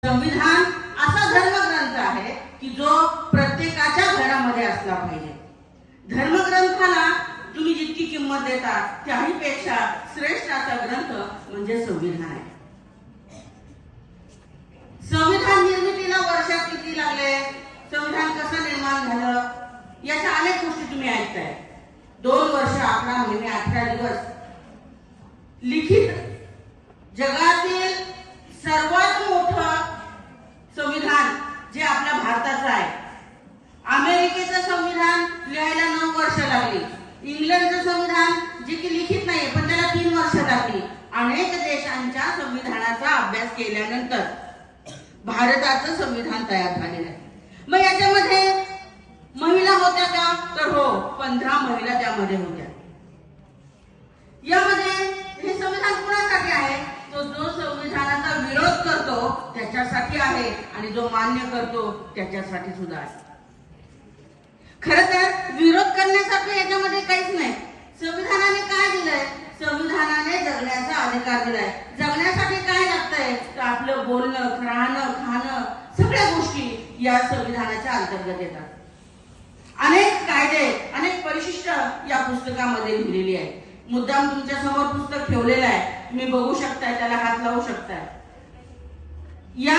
संविधान असा धर्मग्रंथ आहे की जो प्रत्येकाच्या घरामध्ये असला पाहिजे. धर्मग्रंथाला तुम्ही जितकी किंमत देता त्याहीपेक्षा श्रेष्ठ असा ग्रंथ म्हणजे संविधान आहे. संविधान निर्मितीला वर्ष किती लागले, संविधान कसं निर्माण झालं, याच्या अनेक गोष्टी तुम्ही ऐकताय. 2 वर्ष 11 महिने 18 दिवस लिखित जगातील सर्वात मोठं संविधान जे आपल्या भारताचं आहे. अमेरिकेचं संविधान लिहायला 9 वर्ष लागली. इंग्लंडचं संविधान जे की लिखित नाहीये पण त्याला 3 वर्ष लागली. अनेक देशांच्या संविधानाचा अभ्यास केल्यानंतर भारताचं संविधान तयार झालेलं आहे. मग याच्यामध्ये महिला होत्या का, तर हो, 15 महिला त्यामध्ये होत्या. यामध्ये हे संविधान कुणासाठी आहे, तो जो संविधानाचा विरोध करतो त्याच्यासाठी आहे आणि जो मान्य करतो त्याच्यासाठी सुद्धा आहे. खरं तर विरोध करण्यासाठी याच्यामध्ये काहीच नाही. संविधानाने काय दिलंय, संविधानाने जगण्याचा अधिकार दिलाय. जगण्यासाठी काय लागतंय तर आपलं बोलणं, राहणं, खाणं, सगळ्या गोष्टी या संविधानाच्या अंतर्गत येतात. अनेक कायदे, अनेक परिशिष्ट या पुस्तकामध्ये लिहिलेली आहे. मुद्दाम तुमच्या समोर पुस्तक ठेवलेलं आहे, तुम्ही बघू शकताय, त्याला हात लावू शकताय. या